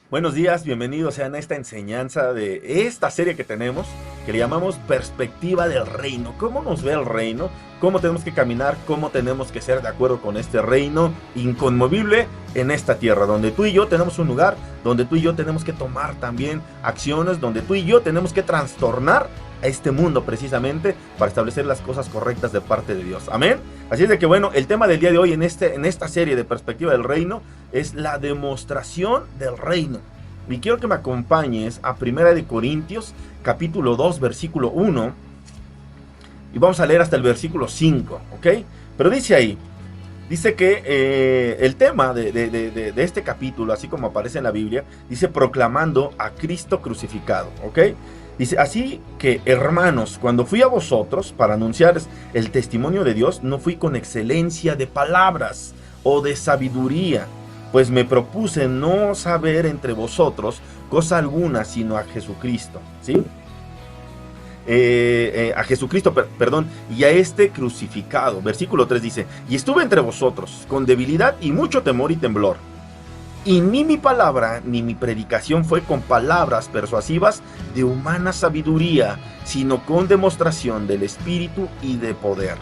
Buenos días, bienvenidos sean a esta enseñanza de esta serie que tenemos, que le llamamos Perspectiva del Reino. ¿Cómo nos ve el reino? ¿Cómo tenemos que caminar? ¿Cómo tenemos que ser de acuerdo con este reino inconmovible en esta tierra? Donde tú y yo tenemos un lugar, donde tú y yo tenemos que tomar también acciones, donde tú y yo tenemos que trastornar a este mundo precisamente para establecer las cosas correctas de parte de Dios. Amén. Así es de que bueno, el tema del día de hoy en esta serie de Perspectiva del Reino es la demostración del reino. Y quiero que me acompañes a 1 Corintios capítulo 2 versículo 1 y vamos a leer hasta el versículo 5, ¿ok? Pero dice ahí, dice que el tema de este capítulo, así como aparece en la Biblia, dice proclamando a Cristo crucificado, ¿ok? Dice, así que hermanos, cuando fui a vosotros para anunciaros el testimonio de Dios, no fui con excelencia de palabras o de sabiduría, pues me propuse no saber entre vosotros cosa alguna sino a Jesucristo, ¿sí? A Jesucristo, perdón, y a este crucificado. Versículo 3 dice, y estuve entre vosotros con debilidad y mucho temor y temblor. Y ni mi palabra ni mi predicación fue con palabras persuasivas de humana sabiduría, sino con demostración del Espíritu y de poder.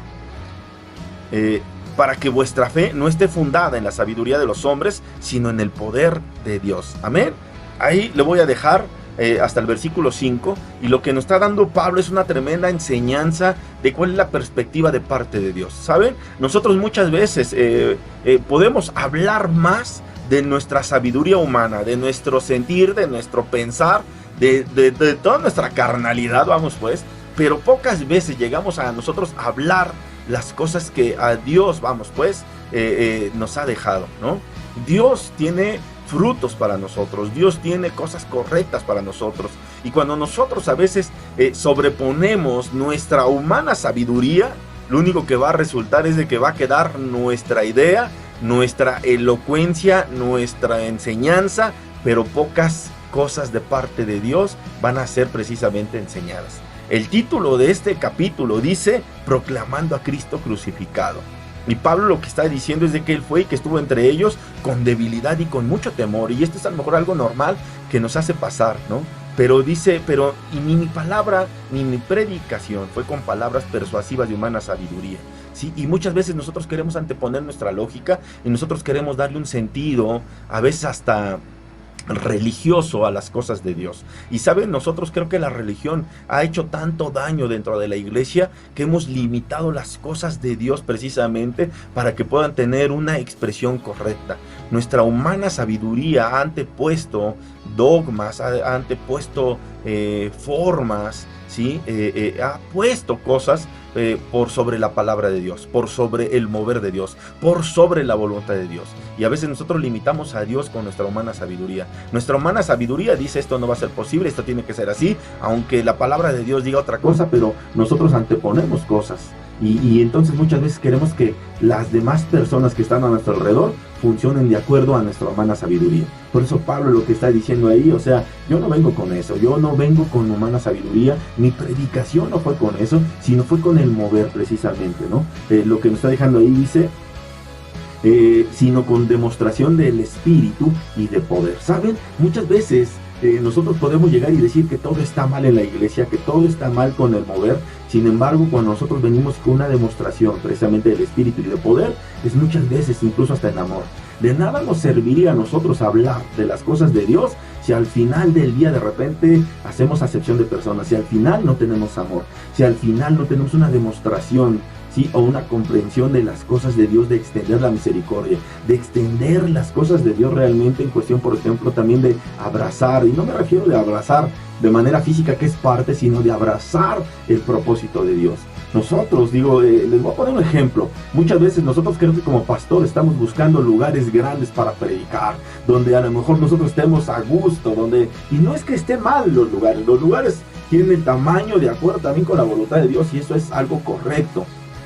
Para que vuestra fe no esté fundada en la sabiduría de los hombres, sino en el poder de Dios. Amén. Ahí le voy a dejar hasta el versículo 5, y lo que nos está dando Pablo es una tremenda enseñanza de cuál es la perspectiva de parte de Dios. ¿Saben? Nosotros muchas veces podemos hablar más de nuestra sabiduría humana, de nuestro sentir, de nuestro pensar, de toda nuestra carnalidad, vamos pues, pero pocas veces llegamos a nosotros a hablar las cosas que a Dios, vamos pues, nos ha dejado, ¿no? Dios tiene frutos para nosotros, Dios tiene cosas correctas para nosotros, y cuando nosotros a veces sobreponemos nuestra humana sabiduría, lo único que va a resultar es de que va a quedar nuestra idea, nuestra elocuencia, nuestra enseñanza, pero pocas cosas de parte de Dios van a ser precisamente enseñadas. El título de este capítulo dice, proclamando a Cristo crucificado. Y Pablo lo que está diciendo es de que él fue y que estuvo entre ellos con debilidad y con mucho temor. Y esto es a lo mejor algo normal que nos hace pasar, ¿no? Pero dice, y ni mi palabra ni mi predicación fue con palabras persuasivas de humana sabiduría, ¿sí? Y muchas veces nosotros queremos anteponer nuestra lógica y nosotros queremos darle un sentido, a veces hasta religioso, a las cosas de Dios. Y saben, nosotros creo que la religión ha hecho tanto daño dentro de la iglesia que hemos limitado las cosas de Dios precisamente para que puedan tener una expresión correcta. Nuestra humana sabiduría ha antepuesto dogmas, ha antepuesto formas, ¿sí? Ha puesto cosas por sobre la palabra de Dios, por sobre el mover de Dios, por sobre la voluntad de Dios. Y a veces nosotros limitamos a Dios con nuestra humana sabiduría. Nuestra humana sabiduría dice esto no va a ser posible, esto tiene que ser así, aunque la palabra de Dios diga otra cosa, pero nosotros anteponemos cosas. Y entonces muchas veces queremos que las demás personas que están a nuestro alrededor funcionen de acuerdo a nuestra humana sabiduría. Por eso Pablo lo que está diciendo ahí, o sea, yo no vengo con eso, yo no vengo con humana sabiduría, mi predicación no fue con eso, sino fue con el mover precisamente, ¿no? Lo que nos está dejando ahí dice, sino con demostración del Espíritu y de poder. ¿Saben? Muchas veces nosotros podemos llegar y decir que todo está mal en la iglesia, que todo está mal con el mover. Sin embargo, cuando nosotros venimos con una demostración precisamente del Espíritu y de poder, es muchas veces incluso hasta en amor. De nada nos serviría a nosotros hablar de las cosas de Dios si al final del día de repente hacemos acepción de personas, si al final no tenemos amor, si al final no tenemos una demostración, ¿sí? O una comprensión de las cosas de Dios, de extender la misericordia, de extender las cosas de Dios realmente en cuestión, por ejemplo, también de abrazar, y no me refiero de abrazar de manera física, que es parte, sino de abrazar el propósito de Dios. Nosotros, les voy a poner un ejemplo. Muchas veces nosotros creo que como pastor estamos buscando lugares grandes para predicar, donde a lo mejor nosotros estemos a gusto, y no es que estén mal los lugares tienen el tamaño de acuerdo también con la voluntad de Dios, y eso es algo correcto.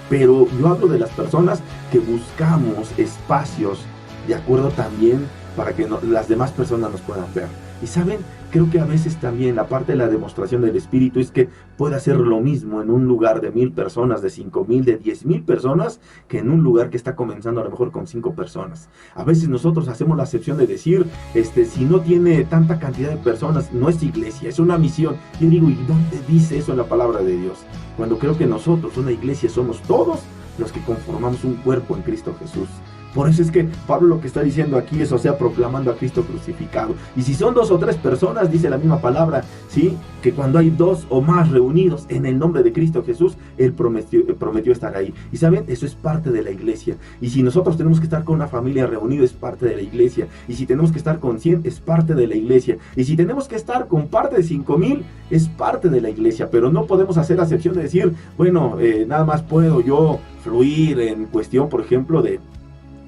Pero yo hablo de las personas que buscamos espacios de acuerdo también para que las demás personas nos puedan ver. Y saben, creo que a veces también la parte de la demostración del Espíritu es que puede hacer lo mismo en un lugar de 1000 personas, de 5000, de 10,000 personas, que en un lugar que está comenzando a lo mejor con 5 personas. A veces nosotros hacemos la acepción de decir, si no tiene tanta cantidad de personas, no es iglesia, es una misión. Yo digo, ¿y dónde dice eso en la palabra de Dios? Cuando creo que nosotros, una iglesia, somos todos los que conformamos un cuerpo en Cristo Jesús. Por eso es que Pablo lo que está diciendo aquí es, o sea, proclamando a Cristo crucificado. Y si son 2 o 3 personas, dice la misma palabra, ¿sí? Que cuando hay 2 o más reunidos en el nombre de Cristo Jesús, Él prometió estar ahí. Y saben, eso es parte de la iglesia. Y si nosotros tenemos que estar con una familia reunida, es parte de la iglesia. Y si tenemos que estar con 100, es parte de la iglesia. Y si tenemos que estar con parte de 5000, es parte de la iglesia. Pero no podemos hacer acepción de decir, bueno, nada más puedo yo fluir en cuestión, por ejemplo, de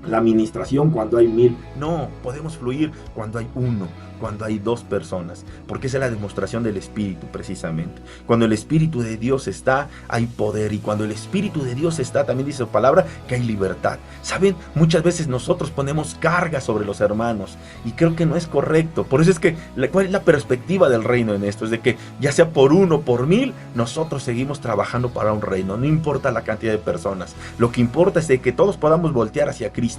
la administración cuando hay 1000. No, podemos fluir cuando hay 1, cuando hay 2 personas, porque esa es la demostración del Espíritu precisamente. Cuando el Espíritu de Dios está, hay poder, y cuando el Espíritu de Dios está, también dice su palabra, que hay libertad. ¿Saben? Muchas veces nosotros ponemos carga sobre los hermanos, y creo que no es correcto. Por eso es que, ¿cuál es la perspectiva del reino en esto? Es de que, ya sea por 1 por 1000, nosotros seguimos trabajando para un reino, no importa la cantidad de personas. Lo que importa es de que todos podamos voltear hacia Cristo.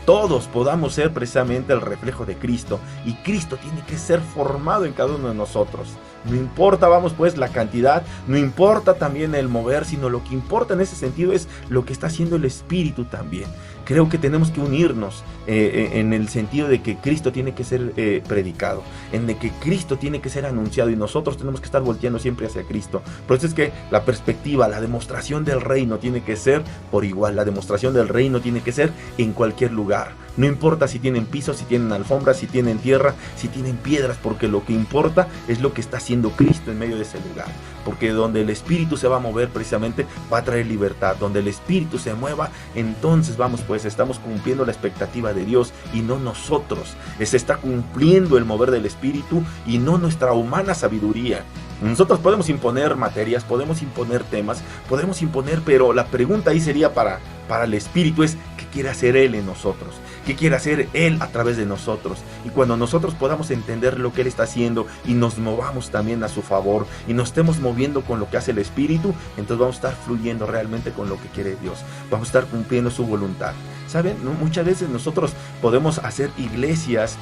Todos podamos ser precisamente el reflejo de Cristo, y Cristo tiene que ser formado en cada uno de nosotros. No importa, vamos pues, la cantidad, no importa también el mover, sino lo que importa en ese sentido es lo que está haciendo el Espíritu también. Creo que tenemos que unirnos en el sentido de que Cristo tiene que ser predicado, en de que Cristo tiene que ser anunciado, y nosotros tenemos que estar volteando siempre hacia Cristo. Por eso es que la perspectiva, la demostración del reino tiene que ser por igual. La demostración del reino tiene que ser en cualquier lugar. No importa si tienen pisos, si tienen alfombras, si tienen tierra, si tienen piedras, porque lo que importa es lo que está haciendo Cristo en medio de ese lugar. Porque donde el Espíritu se va a mover precisamente, va a traer libertad. Donde el Espíritu se mueva, entonces vamos pues, estamos cumpliendo la expectativa de Dios y no nosotros. Se está cumpliendo el mover del Espíritu y no nuestra humana sabiduría. Nosotros podemos imponer materias, podemos imponer temas, podemos imponer, pero la pregunta ahí sería para el Espíritu es, ¿qué quiere hacer Él en nosotros? ¿Qué quiere hacer Él a través de nosotros? Y cuando nosotros podamos entender lo que Él está haciendo y nos movamos también a su favor y nos estemos moviendo con lo que hace el Espíritu, entonces vamos a estar fluyendo realmente con lo que quiere Dios. Vamos a estar cumpliendo su voluntad. ¿Saben? Muchas veces nosotros podemos hacer iglesias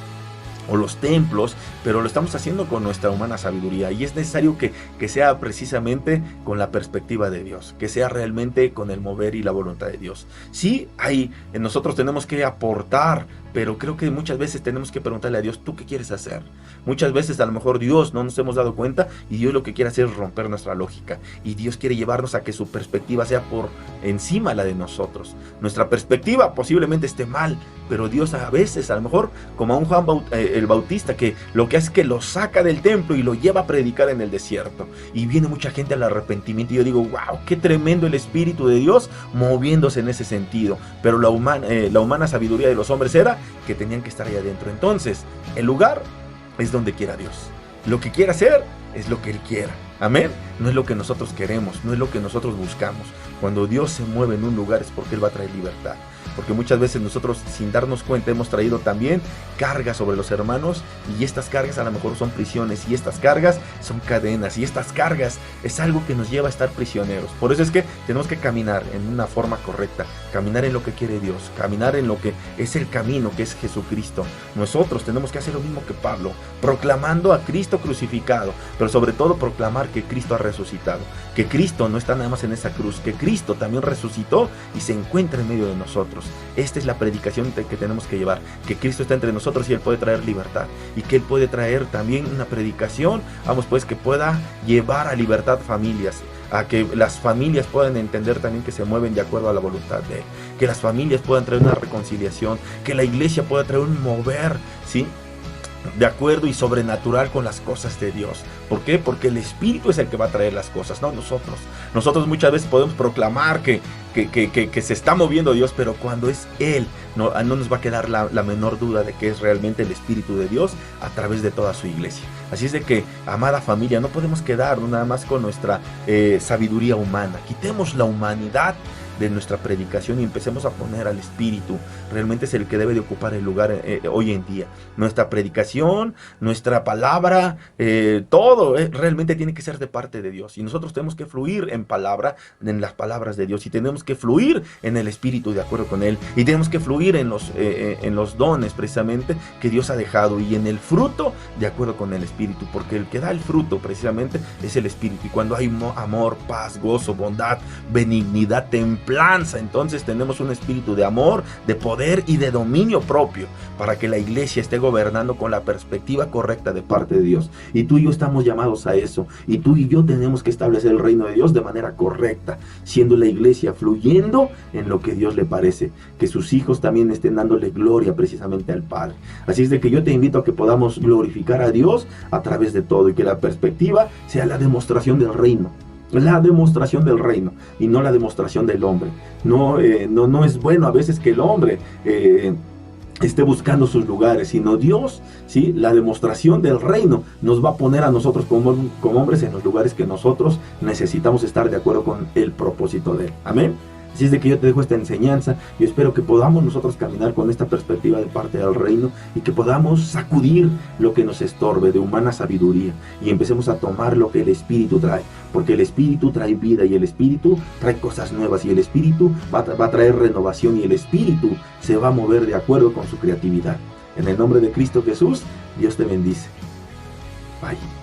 o los templos, pero lo estamos haciendo con nuestra humana sabiduría, y es necesario que sea precisamente con la perspectiva de Dios, que sea realmente con el mover y la voluntad de Dios. Sí, nosotros tenemos que aportar, pero creo que muchas veces tenemos que preguntarle a Dios, ¿tú qué quieres hacer? Muchas veces a lo mejor Dios no nos hemos dado cuenta, y Dios lo que quiere hacer es romper nuestra lógica, y Dios quiere llevarnos a que su perspectiva sea por encima la de nosotros. Nuestra perspectiva posiblemente esté mal, pero Dios a veces, a lo mejor, como a un Juan el Bautista, que lo que hace es que lo saca del templo y lo lleva a predicar en el desierto, y viene mucha gente al arrepentimiento, y yo digo, wow, qué tremendo el Espíritu de Dios moviéndose en ese sentido. Pero la humana sabiduría de los hombres era que tenían que estar ahí adentro. Entonces, el lugar es donde quiera Dios. Lo que quiera hacer es lo que Él quiera. Amén. No es lo que nosotros queremos, no es lo que nosotros buscamos. Cuando Dios se mueve en un lugar es porque Él va a traer libertad. Porque muchas veces nosotros, sin darnos cuenta, hemos traído también cargas sobre los hermanos, y estas cargas a lo mejor son prisiones, y estas cargas son cadenas, y estas cargas es algo que nos lleva a estar prisioneros. Por eso es que tenemos que caminar en una forma correcta, caminar en lo que quiere Dios, caminar en lo que es el camino, que es Jesucristo. Nosotros tenemos que hacer lo mismo que Pablo, proclamando a Cristo crucificado, pero sobre todo proclamar que Cristo ha resucitado, que Cristo no está nada más en esa cruz, que Cristo también resucitó y se encuentra en medio de nosotros. Esta es la predicación que tenemos que llevar, que Cristo está entre nosotros y Él puede traer libertad, y que Él puede traer también una predicación, vamos pues, que pueda llevar a libertad familias, a que las familias puedan entender también que se mueven de acuerdo a la voluntad de Él, que las familias puedan traer una reconciliación, que la iglesia pueda traer un mover, ¿sí?, de acuerdo y sobrenatural con las cosas de Dios. ¿Por qué? Porque el Espíritu es el que va a traer las cosas, no nosotros. Nosotros muchas veces podemos proclamar que se está moviendo Dios, pero cuando es Él, no nos va a quedar la menor duda de que es realmente el Espíritu de Dios a través de toda su iglesia. Así es de que, amada familia, no podemos quedar nada más con nuestra sabiduría humana. Quitemos la humanidad de nuestra predicación y empecemos a poner al Espíritu. Realmente es el que debe de ocupar el lugar hoy en día. Nuestra predicación, nuestra palabra, todo realmente tiene que ser de parte de Dios. Y nosotros tenemos que fluir en las palabras de Dios. Y tenemos que fluir en el Espíritu de acuerdo con Él. Y tenemos que fluir en los dones precisamente que Dios ha dejado. Y en el fruto de acuerdo con el Espíritu. Porque el que da el fruto precisamente es el Espíritu. Y cuando hay amor, paz, gozo, bondad, benignidad, templanza, entonces tenemos un espíritu de amor, de poder y de dominio propio para que la iglesia esté gobernando con la perspectiva correcta de parte de Dios. Y tú y yo estamos llamados a eso. Y tú y yo tenemos que establecer el reino de Dios de manera correcta, siendo la iglesia fluyendo en lo que Dios le parece, que sus hijos también estén dándole gloria precisamente al Padre. Así es de que yo te invito a que podamos glorificar a Dios a través de todo y que la perspectiva sea la demostración del reino. La demostración del reino y no la demostración del hombre. No es bueno a veces que el hombre esté buscando sus lugares, sino Dios, ¿sí? La demostración del reino nos va a poner a nosotros como hombres en los lugares que nosotros necesitamos estar de acuerdo con el propósito de Él. Amén. Así es de que yo te dejo esta enseñanza. Yo espero que podamos nosotros caminar con esta perspectiva de parte del reino y que podamos sacudir lo que nos estorbe de humana sabiduría y empecemos a tomar lo que el Espíritu trae, porque el Espíritu trae vida y el Espíritu trae cosas nuevas y el Espíritu va a traer renovación y el Espíritu se va a mover de acuerdo con su creatividad. En el nombre de Cristo Jesús, Dios te bendice. Bye.